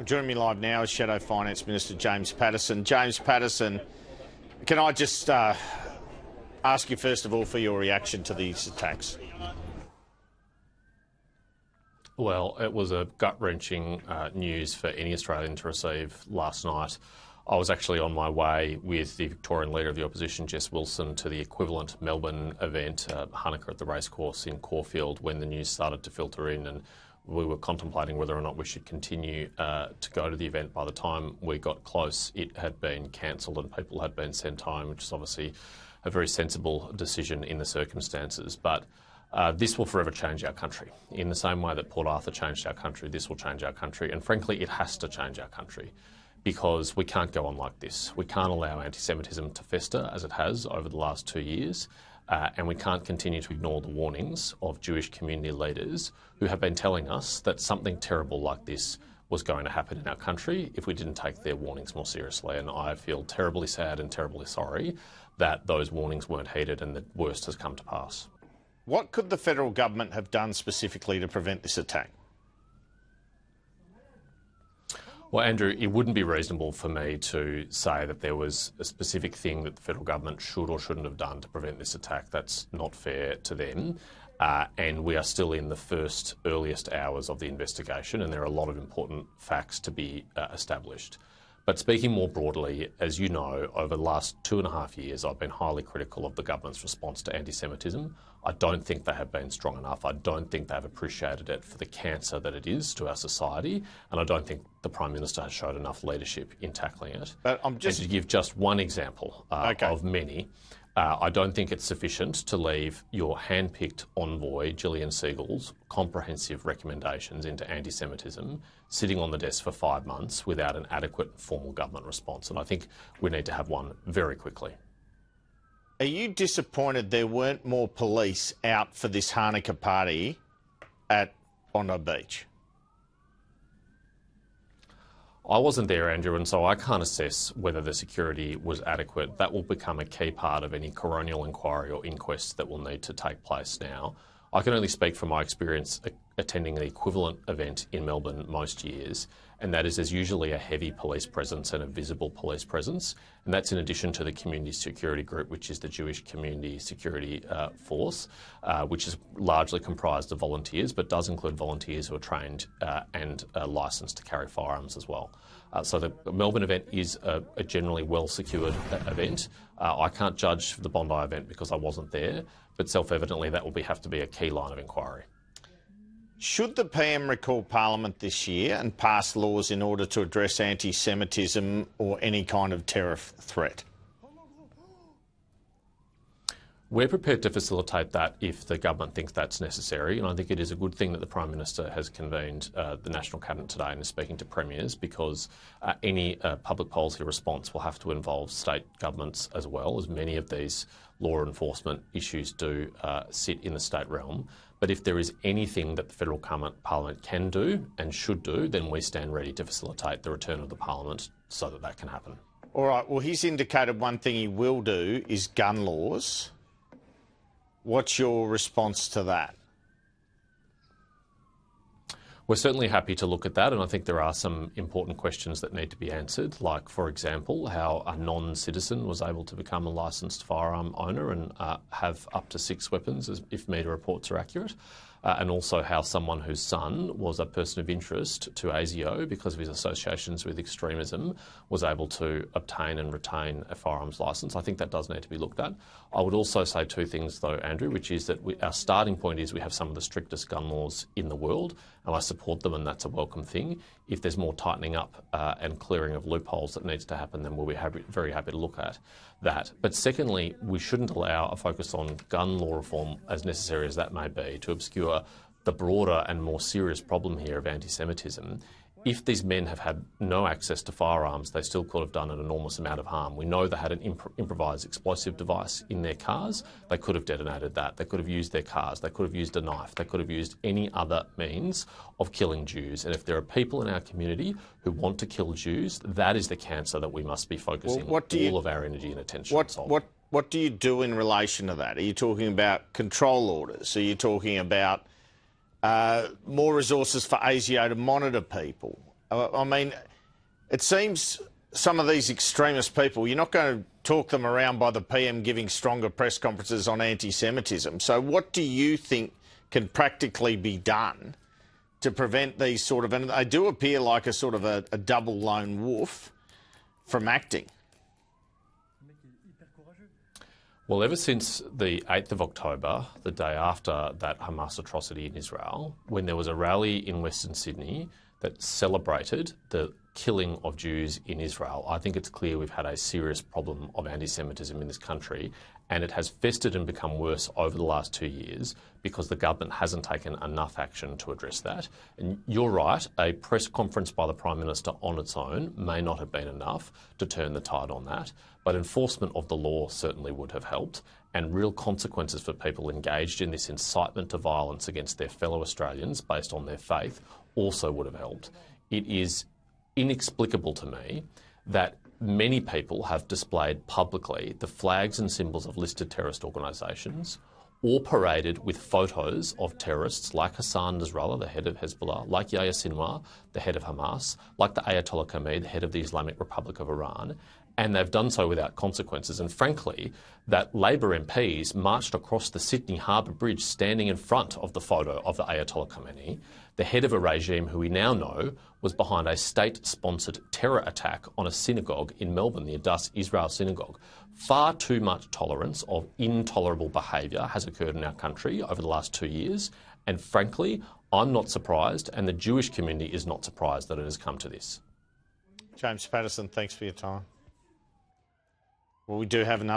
Joining me live now is Shadow Finance Minister James Paterson. James Paterson, can I just ask you first of all for your reaction to these attacks? Well, it was a gut-wrenching news for any Australian to receive last night. I was actually on my way with the Victorian Leader of the Opposition, Jess Wilson, to the equivalent Melbourne event, Hanukkah at the racecourse in Caulfield, when the news started to filter in, and we were contemplating whether or not we should continue to go to the event. By the time we got close, it had been cancelled and people had been sent home, which is obviously a very sensible decision in the circumstances. But this will forever change our country. In the same way that Port Arthur changed our country, this will change our country. And frankly, it has to change our country, because we can't go on like this. We can't allow anti-Semitism to fester as it has over the last 2 years. And we can't continue to ignore the warnings of Jewish community leaders who have been telling us that something terrible like this was going to happen in our country if we didn't take their warnings more seriously. And I feel terribly sad and terribly sorry that those warnings weren't heeded and the worst has come to pass. What could the federal government have done specifically to prevent this attack? Well, Andrew, it wouldn't be reasonable for me to say that there was a specific thing that the federal government should or shouldn't have done to prevent this attack. That's not fair to them. And we are still in the first, earliest hours of the investigation, and there are a lot of important facts to be established. But speaking more broadly, as you know, over the last 2.5 years, I've been highly critical of the government's response to anti-Semitism. I don't think they have been strong enough. I don't think they have appreciated it for the cancer that it is to our society. And I don't think the Prime Minister has showed enough leadership in tackling it. But And to give just one example of many, I don't think it's sufficient to leave your hand-picked envoy, Gillian Siegel's comprehensive recommendations into anti-Semitism sitting on the desk for 5 months without an adequate formal government response. And I think we need to have one very quickly. Are you disappointed there weren't more police out for this Hanukkah party at Bondi Beach? I wasn't there, Andrew, and so I can't assess whether the security was adequate. That will become a key part of any coronial inquiry or inquest that will need to take place now. I can only speak from my experience attending the equivalent event in Melbourne most years, and that is there's usually a heavy police presence and a visible police presence, and that's in addition to the community security group, which is the Jewish Community Security Force, which is largely comprised of volunteers, but does include volunteers who are trained and licensed to carry firearms as well. So the Melbourne event is a generally well-secured event. I can't judge the Bondi event because I wasn't there, but self-evidently that will have to be a key line of inquiry. Should the PM recall Parliament this year and pass laws in order to address anti-Semitism or any kind of terror threat? We're prepared to facilitate that if the government thinks that's necessary, and I think it is a good thing that the Prime Minister has convened the National Cabinet today and is speaking to premiers, because any public policy response will have to involve state governments as well, as many of these law enforcement issues do sit in the state realm. But if there is anything that the federal Parliament can do and should do, then we stand ready to facilitate the return of the Parliament so that that can happen. All right, well, he's indicated one thing he will do is gun laws. What's your response to that? We're certainly happy to look at that, and I think there are some important questions that need to be answered, like, for example, how a non-citizen was able to become a licensed firearm owner and have up to 6 weapons, if media reports are accurate, and also how someone whose son was a person of interest to ASIO because of his associations with extremism was able to obtain and retain a firearms licence. I think that does need to be looked at. I would also say 2 things, though, Andrew, which is that our starting point is we have some of the strictest gun laws in the world, and I support them, and that's a welcome thing. If there's more tightening up and clearing of loopholes that needs to happen, then we'll be very happy to look at that. But secondly, we shouldn't allow a focus on gun law reform, as necessary as that may be, to obscure the broader and more serious problem here of anti-Semitism. If these men have had no access to firearms, they still could have done an enormous amount of harm. We know they had an improvised explosive device in their cars. They could have detonated that. They could have used their cars. They could have used a knife. They could have used any other means of killing Jews. And if there are people in our community who want to kill Jews, that is the cancer that we must be focusing all of our energy and attention on solving. What do you do in relation to that? Are you talking about control orders? Are you talking about more resources for ASIO to monitor people? I mean, it seems some of these extremist people, you're not going to talk them around by the PM giving stronger press conferences on anti-Semitism. So what do you think can practically be done to prevent these sort of, and they do appear like a sort of a double lone wolf, from acting? Well, ever since the 8th of October, the day after that Hamas atrocity in Israel, when there was a rally in Western Sydney that celebrated the killing of Jews in Israel, I think it's clear we've had a serious problem of anti-Semitism in this country, and it has festered and become worse over the last 2 years because the government hasn't taken enough action to address that. And you're right, a press conference by the Prime Minister on its own may not have been enough to turn the tide on that, but enforcement of the law certainly would have helped, and real consequences for people engaged in this incitement to violence against their fellow Australians based on their faith also would have helped. It is inexplicable to me that many people have displayed publicly the flags and symbols of listed terrorist organisations, or paraded with photos of terrorists like Hassan Nasrallah, the head of Hezbollah, like Yahya Sinwar, the head of Hamas, like the Ayatollah Khomeini, the head of the Islamic Republic of Iran, and they've done so without consequences. And frankly, that Labor MPs marched across the Sydney Harbour Bridge standing in front of the photo of the Ayatollah Khomeini, the head of a regime who we now know was behind a state-sponsored terror attack on a synagogue in Melbourne, the Adass Israel Synagogue. Far too much tolerance of intolerable behaviour has occurred in our country over the last 2 years, and frankly, I'm not surprised, and the Jewish community is not surprised that it has come to this. James Paterson, thanks for your time. Well, we do have an